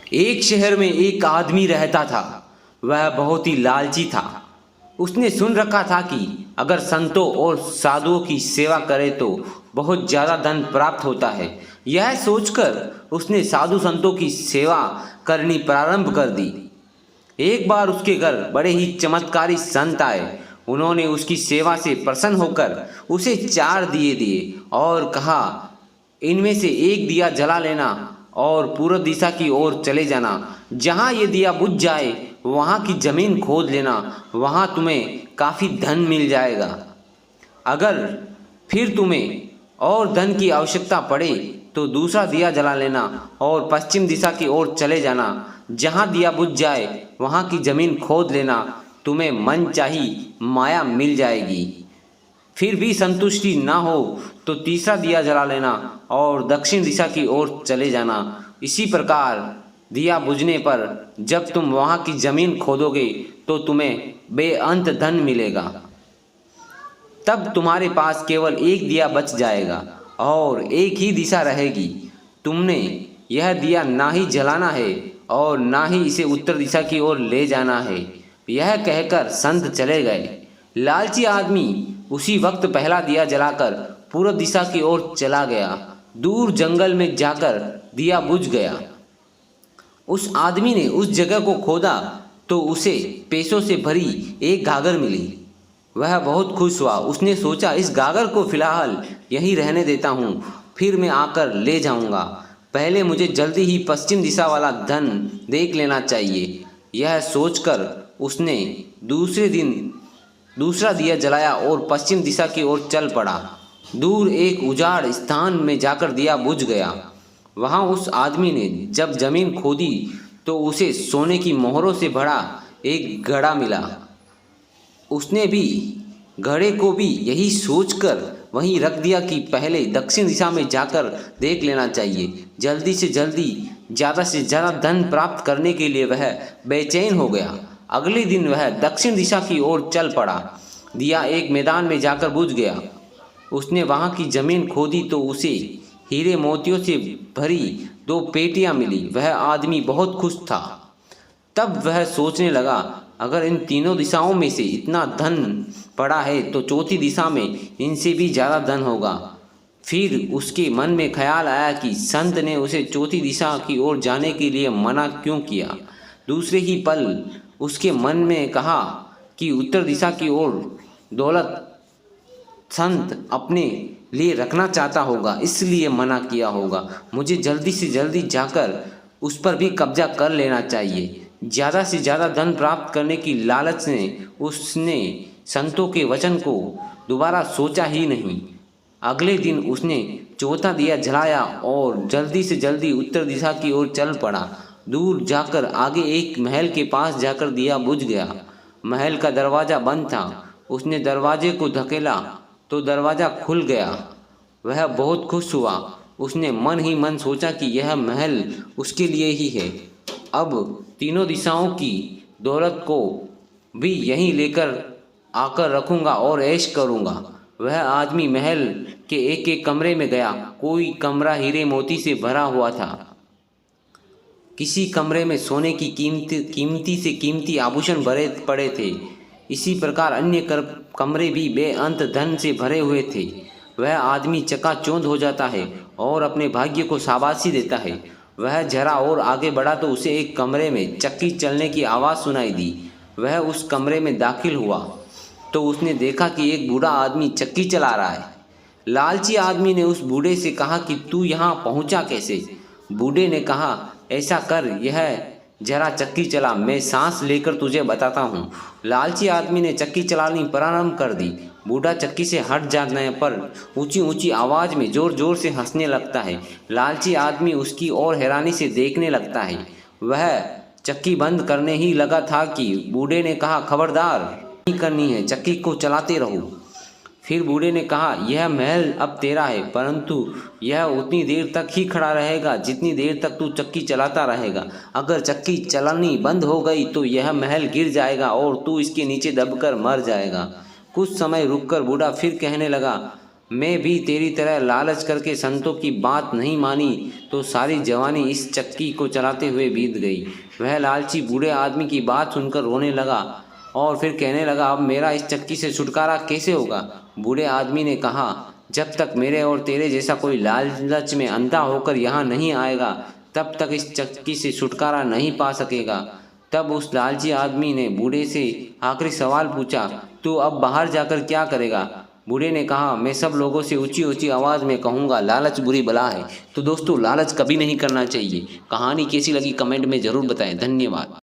एक शहर में एक आदमी रहता था। वह बहुत ही लालची था। उसने सुन रखा था कि अगर संतों और साधुओं की सेवा करे तो बहुत ज़्यादा धन प्राप्त होता है। यह सोचकर उसने साधु संतों की सेवा करनी प्रारंभ कर दी। एक बार उसके घर बड़े ही चमत्कारी संत आए। उन्होंने उसकी सेवा से प्रसन्न होकर उसे 4 दिए दिए और कहा, इनमें से एक दिया जला लेना और पूर्व दिशा की ओर चले जाना। जहाँ ये दिया बुझ जाए वहाँ की जमीन खोद लेना, वहाँ तुम्हें काफ़ी धन मिल जाएगा। अगर फिर तुम्हें और धन की आवश्यकता पड़े तो दूसरा दिया जला लेना और पश्चिम दिशा की ओर चले जाना। जहाँ दिया बुझ जाए वहाँ की जमीन खोद लेना, तुम्हें मनचाही माया मिल जाएगी। फिर भी संतुष्टि ना हो तो तीसरा दिया जला लेना और दक्षिण दिशा की ओर चले जाना। इसी प्रकार दिया बुझने पर जब तुम वहाँ की जमीन खोदोगे तो तुम्हें बेअंत धन मिलेगा। तब तुम्हारे पास केवल एक दिया बच जाएगा और एक ही दिशा रहेगी। तुमने यह दिया ना ही जलाना है और ना ही इसे उत्तर दिशा की ओर ले जाना है। यह कहकर संत चले गए। लालची आदमी उसी वक्त पहला दिया जलाकर पूर्व दिशा की ओर चला गया। दूर जंगल में जाकर दिया बुझ गया। उस आदमी ने उस जगह को खोदा तो उसे पैसों से भरी एक गागर मिली। वह बहुत खुश हुआ। उसने सोचा, इस गागर को फिलहाल यहीं रहने देता हूँ, फिर मैं आकर ले जाऊँगा। पहले मुझे जल्दी ही पश्चिम दिशा वाला धन देख लेना चाहिए। यह सोचकर उसने दूसरे दिन दूसरा दिया जलाया और पश्चिम दिशा की ओर चल पड़ा। दूर एक उजाड़ स्थान में जाकर दिया बुझ गया। वहाँ उस आदमी ने जब जमीन खोदी तो उसे सोने की मोहरों से भरा एक घड़ा मिला। उसने भी घड़े को भी यही सोचकर वहीं रख दिया कि पहले दक्षिण दिशा में जाकर देख लेना चाहिए। जल्दी से जल्दी ज़्यादा से ज़्यादा धन प्राप्त करने के लिए वह बेचैन हो गया। अगले दिन वह दक्षिण दिशा की ओर चल पड़ा। दिया एक मैदान में जाकर बुझ गया। उसने वहाँ की जमीन खोदी तो उसे हीरे मोतियों से भरी 2 पेटियाँ मिली। वह आदमी बहुत खुश था। तब वह सोचने लगा, अगर इन तीनों दिशाओं में से इतना धन पड़ा है तो चौथी दिशा में इनसे भी ज़्यादा धन होगा। फिर उसके मन में ख्याल आया कि संत ने उसे चौथी दिशा की ओर जाने के लिए मना क्यों किया। दूसरे ही पल उसके मन में कहा कि उत्तर दिशा की ओर दौलत संत अपने लिए रखना चाहता होगा, इसलिए मना किया होगा। मुझे जल्दी से जल्दी जाकर उस पर भी कब्जा कर लेना चाहिए। ज़्यादा से ज़्यादा धन प्राप्त करने की लालच ने उसने संतों के वचन को दोबारा सोचा ही नहीं। अगले दिन उसने चौथा दिया जलाया और जल्दी से जल्दी उत्तर दिशा की ओर चल पड़ा। दूर जाकर आगे एक महल के पास जाकर दिया बुझ गया। महल का दरवाज़ा बंद था। उसने दरवाजे को धकेला तो दरवाज़ा खुल गया। वह बहुत खुश हुआ। उसने मन ही मन सोचा कि यह महल उसके लिए ही है। अब तीनों दिशाओं की दौलत को भी यहीं लेकर आकर रखूँगा और ऐश करूँगा। वह आदमी महल के एक एक कमरे में गया। कोई कमरा हीरे मोती से भरा हुआ था। किसी कमरे में सोने की कीमती से कीमती आभूषण भरे पड़े थे। इसी प्रकार अन्य कमरे भी बेअंत धन से भरे हुए थे। वह आदमी चकाचौंध हो जाता है और अपने भाग्य को शाबाशी देता है। वह जरा और आगे बढ़ा तो उसे एक कमरे में चक्की चलने की आवाज़ सुनाई दी। वह उस कमरे में दाखिल हुआ तो उसने देखा कि एक बूढ़ा आदमी चक्की चला रहा है। लालची आदमी ने उस बूढ़े से कहा कि तू यहाँ पहुँचा कैसे? बूढ़े ने कहा, ऐसा कर, यह जरा चक्की चला, मैं सांस लेकर तुझे बताता हूँ। लालची आदमी ने चक्की चलानी प्रारंभ कर दी। बूढ़ा चक्की से हट जाने पर ऊंची ऊंची आवाज़ में ज़ोर ज़ोर से हंसने लगता है। लालची आदमी उसकी ओर हैरानी से देखने लगता है। वह चक्की बंद करने ही लगा था कि बूढ़े ने कहा, खबरदार नहीं करनी है, चक्की को चलाते रहो। फिर बूढ़े ने कहा, यह महल अब तेरा है, परंतु यह उतनी देर तक ही खड़ा रहेगा जितनी देर तक तू चक्की चलाता रहेगा। अगर चक्की चलानी बंद हो गई तो यह महल गिर जाएगा और तू इसके नीचे दबकर मर जाएगा। कुछ समय रुककर बूढ़ा फिर कहने लगा, मैं भी तेरी तरह लालच करके संतों की बात नहीं मानी तो सारी जवानी इस चक्की को चलाते हुए बीत गई। वह लालची बूढ़े आदमी की बात सुनकर रोने लगा और फिर कहने लगा, अब मेरा इस चक्की से छुटकारा कैसे होगा। बूढ़े आदमी ने कहा, जब तक मेरे और तेरे जैसा कोई लालच में अंधा होकर यहाँ नहीं आएगा तब तक इस चक्की से छुटकारा नहीं पा सकेगा। तब उस लालची आदमी ने बूढ़े से आखिरी सवाल पूछा, तू अब बाहर जाकर क्या करेगा। बूढ़े ने कहा, मैं सब लोगों से ऊंची ऊंची आवाज़ में कहूँगा लालच बुरी बला है। तो दोस्तों, लालच कभी नहीं करना चाहिए। कहानी कैसी लगी कमेंट में ज़रूर बताएं। धन्यवाद।